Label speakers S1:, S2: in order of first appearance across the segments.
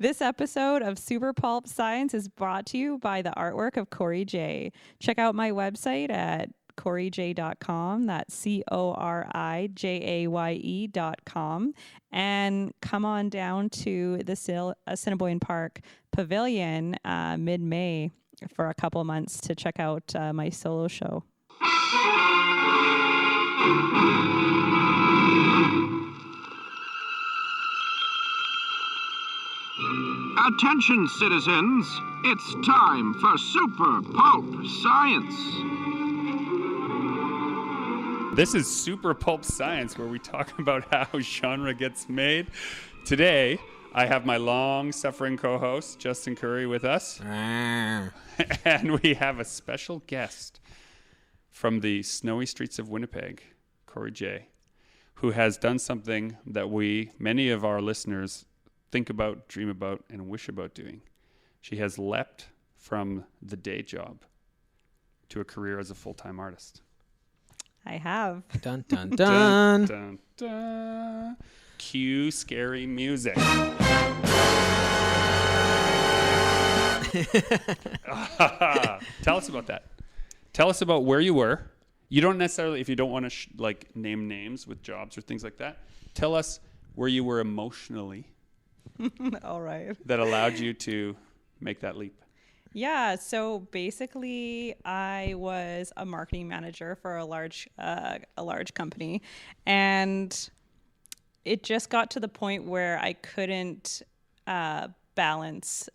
S1: This episode of Super Pulp Science is brought to you by the artwork of Cori Jaye. Check out my website at CoriJaye.com. That's CoriJaye.com. And come on down to the Assiniboine Park Pavilion mid-May for a couple months to check out my solo show.
S2: Attention, citizens. It's time for Super Pulp Science.
S3: This is Super Pulp Science, where we talk about how genre gets made. Today, I have my long-suffering co-host, Justin Curry, with us. And we have a special guest from the snowy streets of Winnipeg, Cori Jaye, who has done something that many of our listeners, think about, dream about, and wish about doing. She has leapt from the day job to a career as a full-time artist.
S1: I have.
S4: Dun, dun, dun.
S3: Dun, dun, dun. Cue scary music. Tell us about that. Tell us about where you were. You don't necessarily, if you don't want to name names with jobs or things like that, tell us where you were emotionally.
S1: All right.
S3: That allowed you to make that leap.
S1: Yeah, so basically I was a marketing manager for a large company, and it just got to the point where I couldn't balance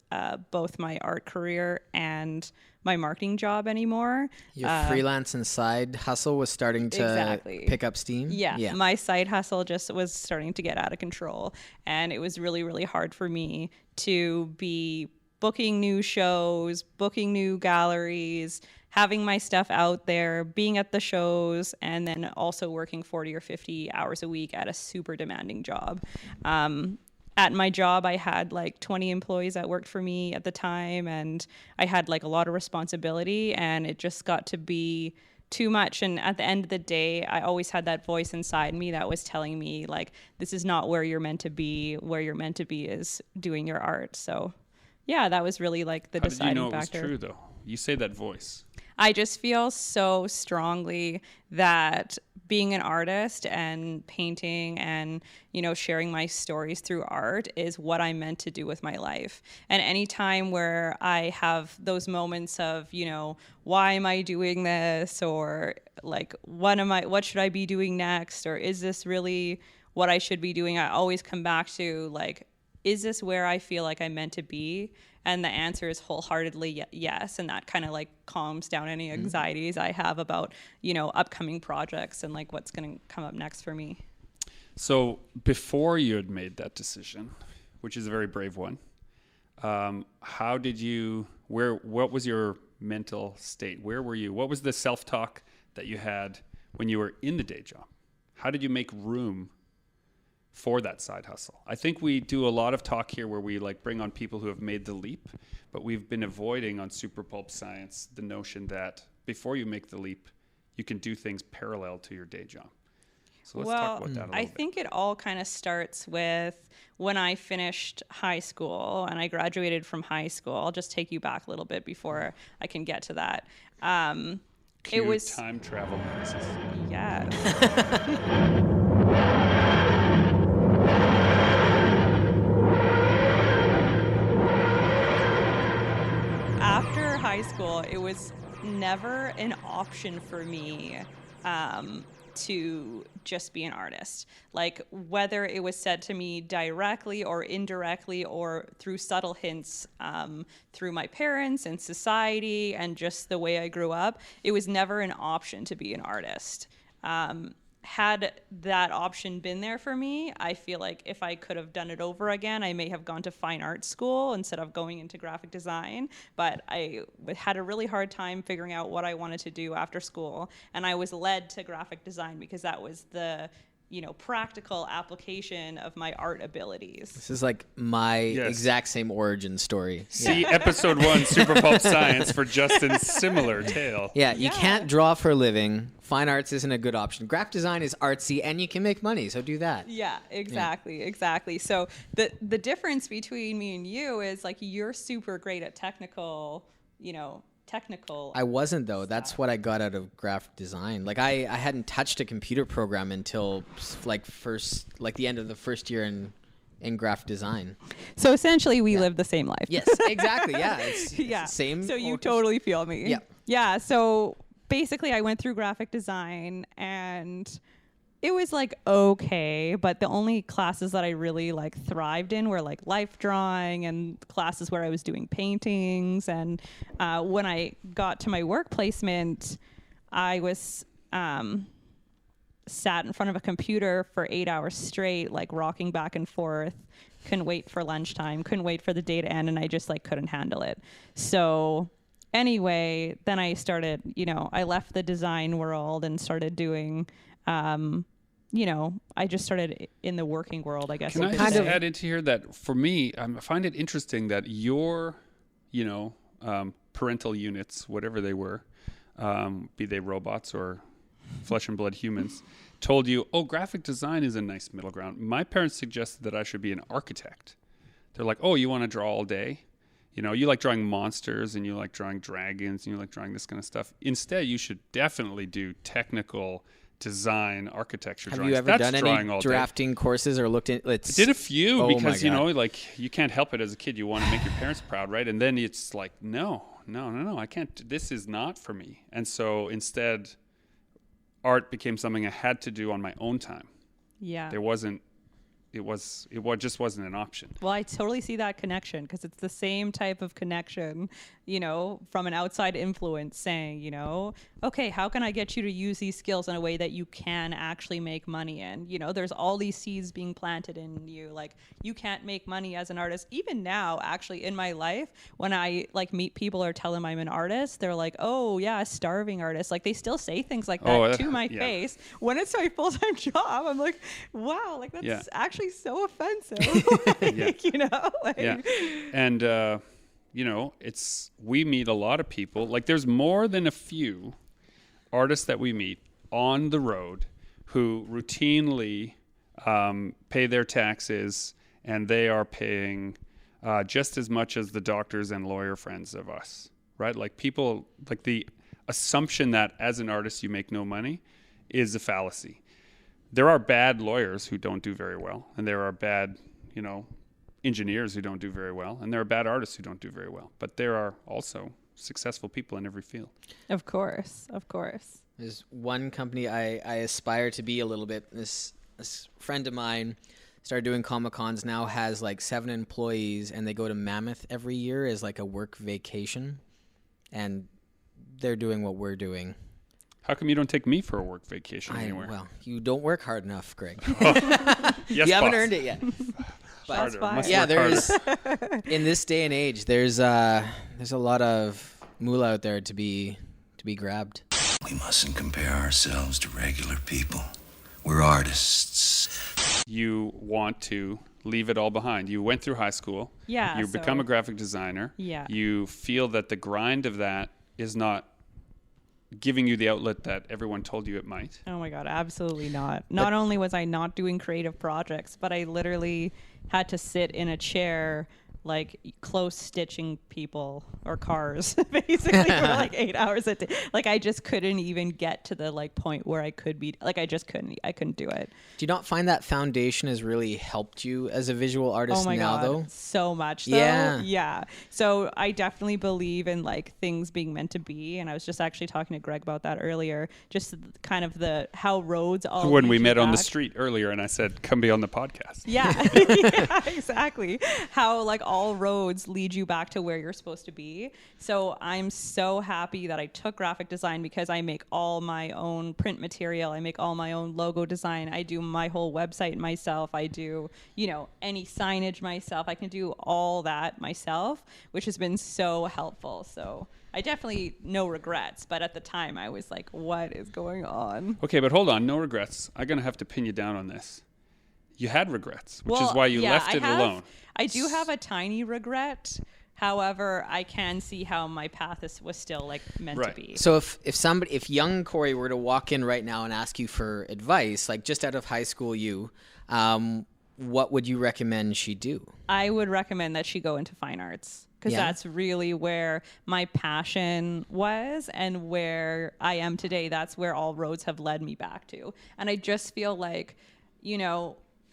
S1: both my art career and my marketing job anymore.
S4: Your freelance and side hustle was starting to pick up steam?
S1: Yeah, my side hustle just was starting to get out of control, and it was really, really hard for me to be booking new shows, booking new galleries, having my stuff out there, being at the shows, and then also working 40 or 50 hours a week at a super demanding job. At my job, I had 20 employees that worked for me at the time, and I had a lot of responsibility, and it just got to be too much. And at the end of the day, I always had that voice inside me that was telling me this is not where you're meant to be. Where you're meant to be is doing your art. So yeah, that was really the deciding factor. How did you know it was
S3: true, though? You say that voice.
S1: I just feel so strongly that being an artist and painting and, sharing my stories through art is what I'm meant to do with my life. And any time where I have those moments of, why am I doing this? Or what should I be doing next? Or is this really what I should be doing? I always come back to is this where I feel like I'm meant to be? And the answer is wholeheartedly yes. And that kind of calms down any anxieties I have about, upcoming projects and what's going to come up next for me.
S3: So before you had made that decision, which is a very brave one, what was your mental state? Where were you? What was the self-talk that you had when you were in the day job? How did you make room for that side hustle? I think we do a lot of talk here where we bring on people who have made the leap, but we've been avoiding on Super Pulp Science the notion that before you make the leap, you can do things parallel to your day job. So let's talk about that a little bit.
S1: I think it all kind of starts with when I finished high school and I graduated from high school. I'll just take you back a little bit before I can get to that.
S3: It was time travel noises.
S1: Yes. After high school, it was never an option for me to just be an artist. Whether it was said to me directly or indirectly or through subtle hints through my parents and society and just the way I grew up, it was never an option to be an artist. Had that option been there for me, I feel like if I could have done it over again, I may have gone to fine art school instead of going into graphic design. But I had a really hard time figuring out what I wanted to do after school. And I was led to graphic design because that was the practical application of my art abilities.
S4: This is like my exact same origin story.
S3: See episode 1, Super Pulp Science, for Justin's similar tale.
S4: Yeah, you can't draw for a living. Fine arts isn't a good option. Graphic design is artsy, and you can make money, so do that.
S1: Yeah, exactly. So the difference between me and you is like you're super great at technical.
S4: I wasn't, though. That's what I got out of graphic design. Like I hadn't touched a computer program until the end of the first year in graphic design.
S1: So essentially we live the same life.
S4: Yes, exactly. Yeah. It's the same.
S1: So you totally feel me.
S4: Yeah.
S1: Yeah. So basically I went through graphic design and it was like okay, but the only classes that I really like thrived in were like life drawing and classes where I was doing paintings. And when I got to my work placement, I was sat in front of a computer for 8 hours straight, like rocking back and forth. Couldn't wait for lunchtime, couldn't wait for the day to end, and I just like couldn't handle it. So anyway, then I started, I left the design world and started doing I just started in the working world, I guess.
S3: Can I just add into here that for me, I find it interesting that your, parental units, whatever they were, be they robots or flesh and blood humans, told you, graphic design is a nice middle ground. My parents suggested that I should be an architect. They're like, you want to draw all day? You like drawing monsters and you like drawing dragons and you like drawing this kind of stuff. Instead, you should definitely do technical design, architecture drawings.
S4: Have you ever done any drafting courses or looked at? I
S3: did a few because, you can't help it as a kid. You want to make your parents proud, right? And then it's like, no, I can't. This is not for me. And so instead, art became something I had to do on my own time.
S1: Yeah.
S3: It just wasn't an option.
S1: Well, I totally see that connection because it's the same type of connection, from an outside influence saying, okay, how can I get you to use these skills in a way that you can actually make money in? There's all these seeds being planted in you. Like you can't make money as an artist. Even now, actually in my life, when I like meet people or tell them I'm an artist, they're like, oh yeah, a starving artist. Like they still say things like that to my face. When it's my full-time job, I'm like, wow, like that's actually so offensive.
S3: And we meet a lot of people. Like there's more than a few artists that we meet on the road who routinely pay their taxes, and they are paying just as much as the doctors and lawyer friends of us, right? Like people, like the assumption that as an artist you make no money is a fallacy. There are bad lawyers who don't do very well, and there are bad, engineers who don't do very well, and there are bad artists who don't do very well. But there are also successful people in every field.
S1: Of course.
S4: There's one company I aspire to be a little bit. This friend of mine started doing Comic-Cons, now has like 7 employees, and they go to Mammoth every year as like a work vacation, and they're doing what we're doing.
S3: How come you don't take me for a work vacation anywhere?
S4: Well, you don't work hard enough, Greg.
S3: Yes,
S4: you haven't earned it yet. There's in this day and age, there's a lot of moolah out there to be grabbed.
S5: We mustn't compare ourselves to regular people. We're artists.
S3: You want to leave it all behind. You went through high school.
S1: Yeah.
S3: You become a graphic designer.
S1: Yeah.
S3: You feel that the grind of that is not giving you the outlet that everyone told you it might.
S1: Oh my God, absolutely not. Not only was I not doing creative projects, but I literally had to sit in a chair like close stitching people or cars basically for like 8 hours a day. Like I just couldn't even get to the like point where I could be like, I couldn't do it.
S4: Do you not find that foundation has really helped you as a visual artist though?
S1: So much though. Yeah. So I definitely believe in like things being meant to be. And I was just actually talking to Greg about that earlier, just kind of how roads all
S3: when we met on the street earlier and I said, come be on the podcast.
S1: Yeah. Yeah, exactly. How like all all roads lead you back to where you're supposed to be. So I'm so happy that I took graphic design because I make all my own print material. I make all my own logo design. I do my whole website myself. I do, any signage myself. I can do all that myself, which has been so helpful. So I definitely no regrets, but at the time I was like, what is going on?
S3: Okay, but hold on, no regrets. I'm going to have to pin you down on this. You had regrets, which is why you left it alone.
S1: I do have a tiny regret. However, I can see how my path was still meant to be.
S4: So if young Cori were to walk in right now and ask you for advice, like just out of high school, what would you recommend she do?
S1: I would recommend that she go into fine arts because that's really where my passion was and where I am today. That's where all roads have led me back to. And I just feel like,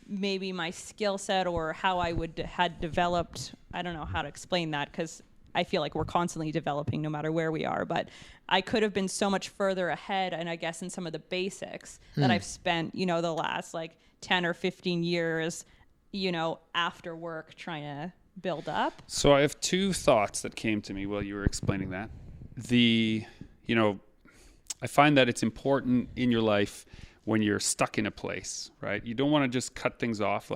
S1: maybe my skill set or how I had developed, I don't know how to explain that because I feel like we're constantly developing no matter where we are, but I could have been so much further ahead, and I guess in some of the basics that I've spent, the last 10 or 15 years, after work trying to build up.
S3: So I have two thoughts that came to me while you were explaining that. I find that it's important in your life when you're stuck in a place, right? You don't want to just cut things off.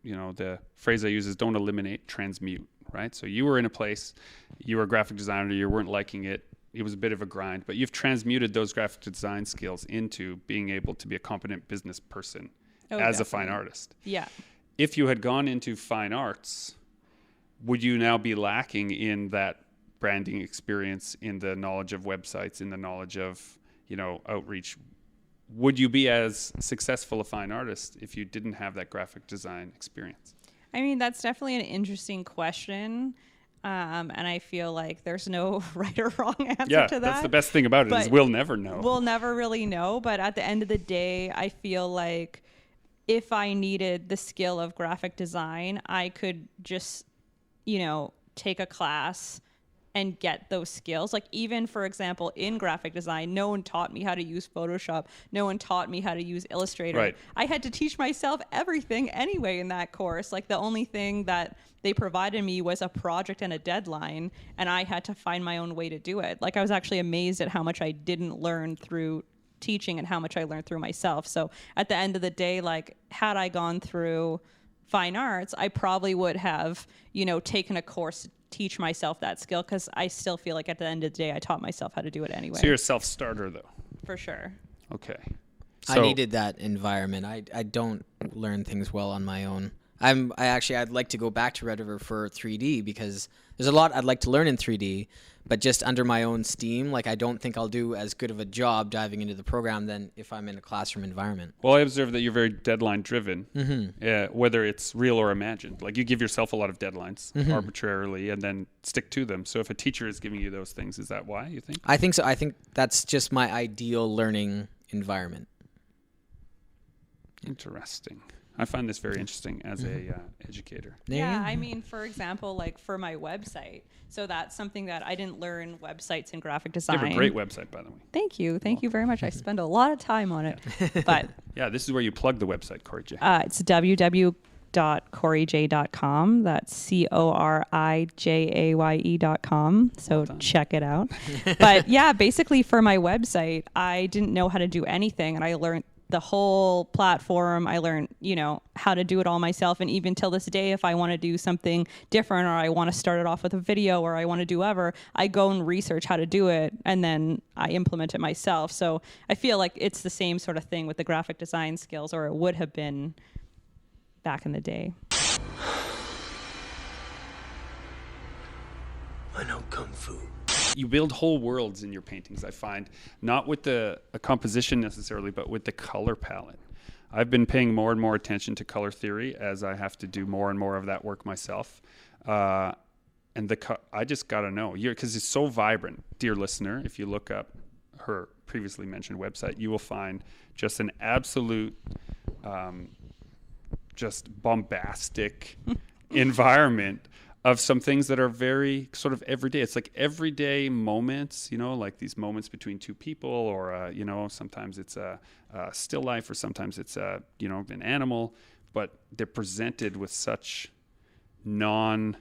S3: The phrase I use is don't eliminate, transmute, right? So you were in a place, you were a graphic designer, you weren't liking it. It was a bit of a grind, but you've transmuted those graphic design skills into being able to be a competent business person as a fine artist.
S1: Yeah.
S3: If you had gone into fine arts, would you now be lacking in that branding experience, in the knowledge of websites, in the knowledge of, outreach? Would you be as successful a fine artist if you didn't have that graphic design experience?
S1: I mean, that's definitely an interesting question. And I feel like there's no right or wrong answer to that.
S3: Yeah, that's the best thing about it is we'll never know.
S1: We'll never really know. But at the end of the day, I feel like if I needed the skill of graphic design, I could just, take a class and get those skills. Even, for example, in graphic design, no one taught me how to use Photoshop. No one taught me how to use Illustrator.
S3: Right.
S1: I had to teach myself everything anyway in that course. The only thing that they provided me was a project and a deadline, and I had to find my own way to do it. I was actually amazed at how much I didn't learn through teaching and how much I learned through myself. So at the end of the day, had I gone through fine arts, I probably would have, taken a course to teach myself that skill, because I still feel like at the end of the day, I taught myself how to do it anyway.
S3: So you're a self-starter, though.
S1: For sure.
S3: Okay.
S4: I needed that environment. I don't learn things well on my own. I'd like to go back to Red River for 3D because there's a lot I'd like to learn in 3D, but just under my own steam, I don't think I'll do as good of a job diving into the program than if I'm in a classroom environment.
S3: Well, I observe that you're very deadline driven, whether it's real or imagined. You give yourself a lot of deadlines arbitrarily and then stick to them. So if a teacher is giving you those things, is that why you think?
S4: I think so. I think that's just my ideal learning environment.
S3: Interesting. I find this very interesting as a educator.
S1: Yeah, I mean, for example, for my website. So that's something that I didn't learn websites and graphic design.
S3: You have a great website, by the way.
S1: Thank you. Thank you very much. I spend a lot of time on it. But
S3: yeah, this is where you plug the website, Cori Jaye.
S1: It's www.corijay.com. That's CORIJAYE.com. So check it out. But yeah, basically for my website, I didn't know how to do anything, and I learned the whole platform. I learned, how to do it all myself. And even till this day, if I want to do something different, or I want to start it off with a video, or I want to do whatever, I go and research how to do it, and then I implement it myself. So I feel like it's the same sort of thing with the graphic design skills, or it would have been back in the day.
S5: I know Kung Fu.
S3: You build whole worlds in your paintings, I find, not with a composition necessarily, but with the color palette. I've been paying more and more attention to color theory as I have to do more and more of that work myself. I just got to know, because it's so vibrant. Dear listener, if you look up her previously mentioned website, you will find just an absolute, just bombastic environment of some things that are very sort of everyday. It's everyday moments, these moments between two people, or, sometimes it's a still life, or sometimes it's an animal, but they're presented with such non-artificial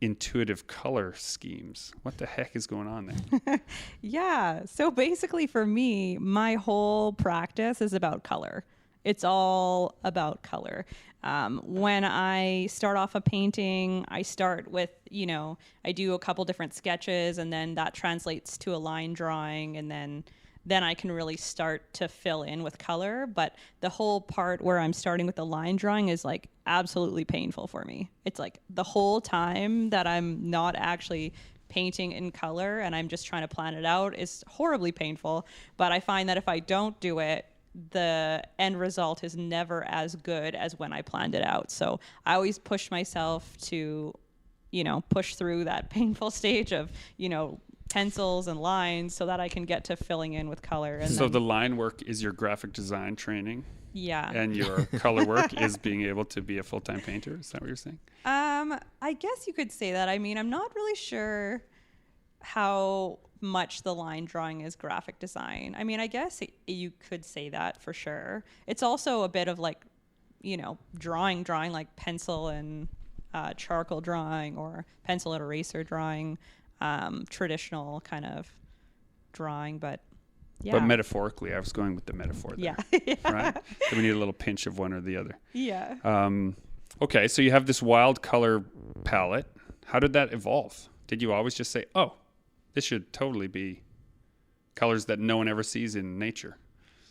S3: intuitive color schemes. What the heck is going on there?
S1: Yeah. So basically for me, my whole practice is about color. It's all about color. When I start off a painting, I start with, I do a couple different sketches, and then that translates to a line drawing, and then I can really start to fill in with color. But the whole part where I'm starting with the line drawing is like absolutely painful for me. It's like the whole time that I'm not actually painting in color and I'm just trying to plan it out is horribly painful. But I find that if I don't do it, the end result is never as good as when I planned it out. So I always push myself to, push through that painful stage of, pencils and lines so that I can get to filling in with color. And
S3: so the line work is your graphic design training?
S1: Yeah.
S3: And your color work is being able to be a full-time painter? Is that what you're saying?
S1: I guess you could say that. I mean, I'm not really sure how much the line drawing is graphic design. I mean, I guess you could say that for sure. It's also a bit of like, drawing like pencil and charcoal drawing or pencil and eraser drawing, traditional kind of drawing, but yeah.
S3: But metaphorically, I was going with the metaphor there.
S1: Yeah.
S3: Right? So we need a little pinch of one or the other.
S1: Yeah.
S3: Okay, so you have this wild color palette. How did that evolve? Did you always just say, oh, this should totally be colors that no one ever sees in nature?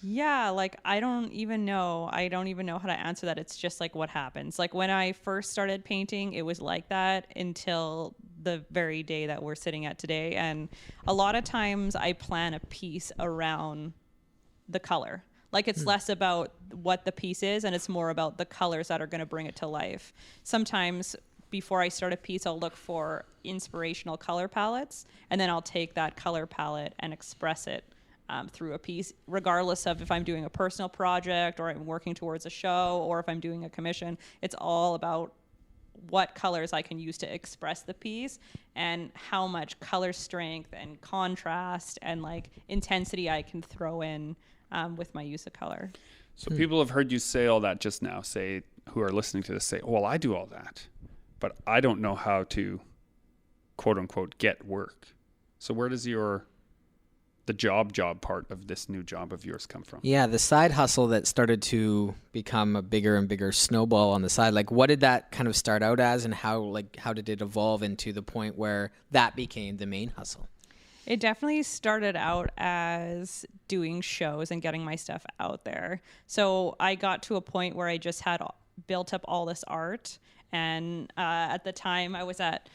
S1: Yeah, like I don't even know how to answer that. It's just like what happens. Like when I first started painting, it was like that until the very day that we're sitting at today. And a lot of times I plan a piece around the color. Like it's less about what the piece is and it's more about the colors that are going to bring it to life. Sometimes before I start a piece, I'll look for inspirational color palettes, and then I'll take that color palette and express it through a piece, regardless of if I'm doing a personal project or I'm working towards a show or if I'm doing a commission. It's all about what colors I can use to express the piece and how much color strength and contrast and like intensity I can throw in with my use of color.
S3: So people have heard you say all that just now, who are listening to this, say, well, I do all that, but I don't know how to, quote unquote, get work. So where does the job part of this new job of yours come from?
S4: Yeah, the side hustle that started to become a bigger and bigger snowball on the side. Like, what did that kind of start out as, and how did it evolve into the point where that became the main hustle?
S1: It definitely started out as doing shows and getting my stuff out there. So I got to a point where I just had built up all this art. And at the time I was at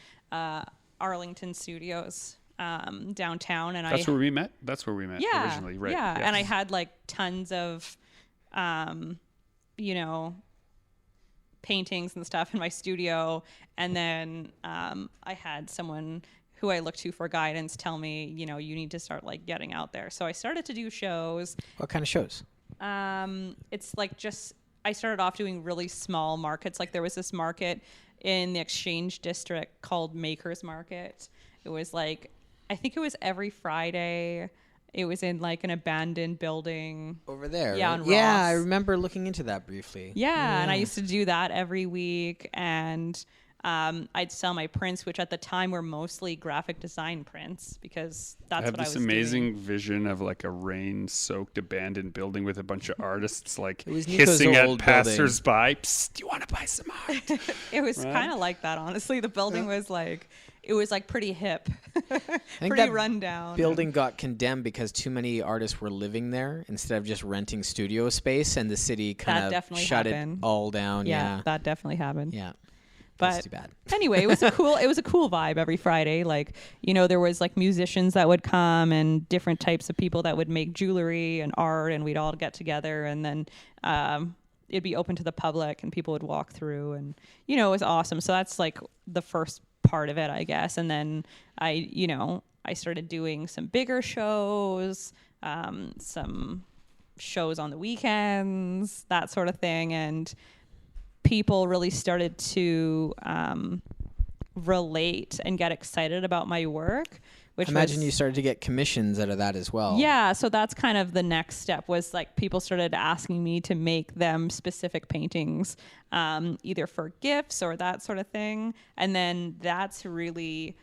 S1: Arlington Studios downtown, and
S3: That's where we met originally, right?
S1: Yeah,
S3: Yes.
S1: and I had like tons of, paintings and stuff in my studio, and then I had someone who I looked to for guidance tell me, you need to start like getting out there. So I started to do shows.
S4: What kind of shows?
S1: It's like I started off doing really small markets. Like there was this market in the Exchange District called Maker's Market. It was like, I think it was every Friday. It was in like an abandoned building.
S4: Over there.
S1: Yeah,
S4: right?
S1: on Ross.
S4: Yeah, I remember looking into that briefly.
S1: Yeah, and I used to do that every week. And I'd sell my prints, which at the time were mostly graphic design prints, because that's what I was
S3: doing. I have this amazing
S1: doing.
S3: vision of like a rain-soaked abandoned building with a bunch of artists like
S4: It was Nico's
S3: hissing at
S4: old
S3: passersby. Psst, do you want to buy some art?
S1: It was
S3: Right?
S1: kind of like that, honestly. The building was like, it was like pretty hip,
S4: I think
S1: pretty
S4: that
S1: rundown.
S4: building got condemned because too many artists were living there instead of just renting studio space, and the city kind of
S1: definitely
S4: shut
S1: happened.
S4: it all down.
S1: Yeah, that definitely happened.
S4: Yeah.
S1: But
S4: That's too bad.
S1: Anyway, it was a cool vibe every Friday. Like, there was like musicians that would come and different types of people that would make jewelry and art, and we'd all get together, and then it'd be open to the public and people would walk through, and it was awesome. So that's like the first part of it, I guess. And then I started doing some bigger shows, some shows on the weekends, that sort of thing, and people really started to relate and get excited about my work. Which
S4: Imagine you started to get commissions out of that as well.
S1: Yeah, so that's kind of the next step, was like people started asking me to make them specific paintings, either for gifts or that sort of thing. And then that's really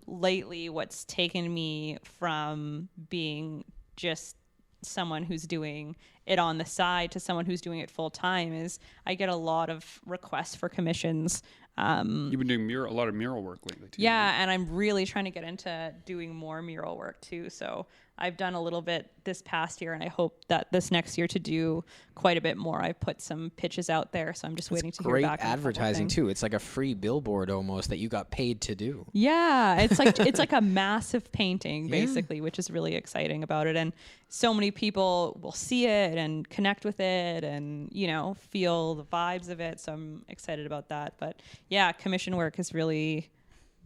S1: lately what's taken me from being just someone who's doing it on the side to someone who's doing it full time, is I get a lot of requests for commissions.
S3: You've been doing a lot of mural work lately too.
S1: Yeah, and I'm really trying to get into doing more mural work too. So I've done a little bit this past year, and I hope that this next year to do quite a bit more. I've put some pitches out there, so I'm just waiting to hear back.
S4: Great advertising too. It's like a free billboard almost that you got paid to do.
S1: Yeah, it's like a massive painting basically, which is really exciting about it. And so many people will see it and connect with it and, feel the vibes of it. So I'm excited about that. But yeah, commission work has really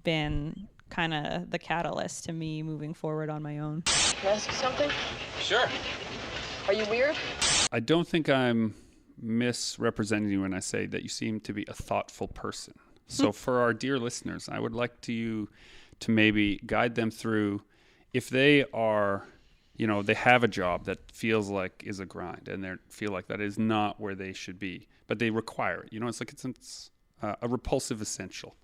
S1: been kind of the catalyst to me moving forward on my own.
S6: Can I ask you something?
S2: Sure.
S6: Are you weird?
S3: I don't think I'm misrepresenting you when I say that you seem to be a thoughtful person. So for our dear listeners, I would like you to maybe guide them through, if they are, they have a job that feels like is a grind, and they feel like that is not where they should be, but they require it. It's like it's a repulsive essential.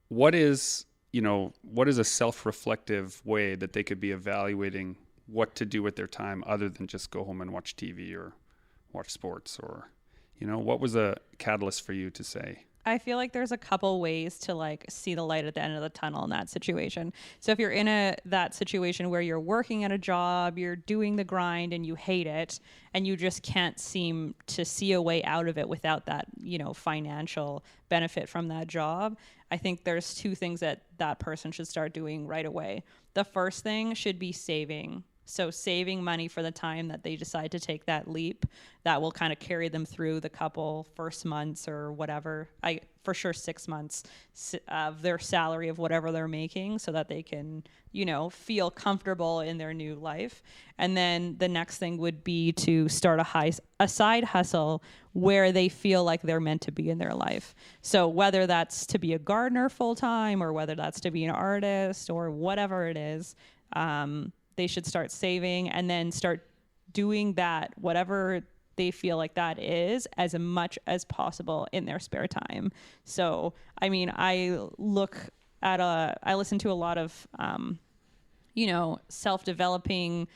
S3: What is a self-reflective way that they could be evaluating what to do with their time other than just go home and watch TV or watch sports, or, what was a catalyst for you to say?
S1: I feel like there's a couple ways to see the light at the end of the tunnel in that situation. So if you're in that situation where you're working at a job, you're doing the grind and you hate it, and you just can't seem to see a way out of it without that, financial benefit from that job, I think there's two things that person should start doing right away. The first thing should be saving. So saving money for the time that they decide to take that leap, that will kind of carry them through the couple first months or whatever, for sure 6 months of their salary of whatever they're making, so that they can, feel comfortable in their new life. And then the next thing would be to start a side hustle where they feel like they're meant to be in their life. So whether that's to be a gardener full time, or whether that's to be an artist, or whatever it is, they should start saving and then start doing that, whatever they feel like that is, as much as possible in their spare time. So, I listen to a lot of, self-developing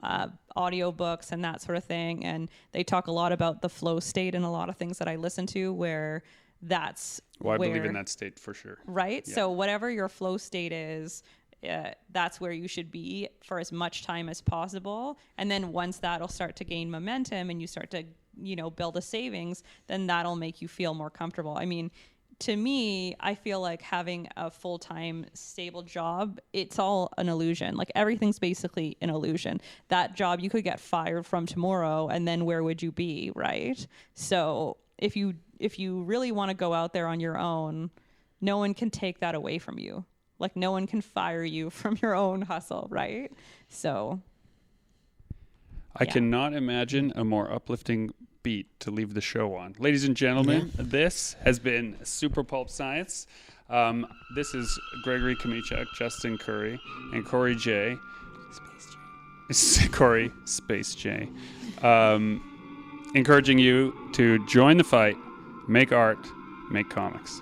S1: audiobooks and that sort of thing. And they talk a lot about the flow state and a lot of things that I listen to, where that's
S3: I believe in that state for sure.
S1: Right?
S3: Yeah.
S1: So whatever your flow state is, that's where you should be for as much time as possible. And then once that'll start to gain momentum and you start to, build a savings, then that'll make you feel more comfortable. To me, I feel like having a full-time stable job, it's all an illusion. Like everything's basically an illusion. That job you could get fired from tomorrow, and then where would you be, right? So if you really want to go out there on your own, no one can take that away from you. Like no one can fire you from your own hustle, right? So
S3: I cannot imagine a more uplifting beat to leave the show on. Ladies and gentlemen, this has been Super Pulp Science. This is Gregory Kamichak, Justin Curry, and Cori Jaye. Cori Space J. Encouraging you to join the fight, make art, make comics.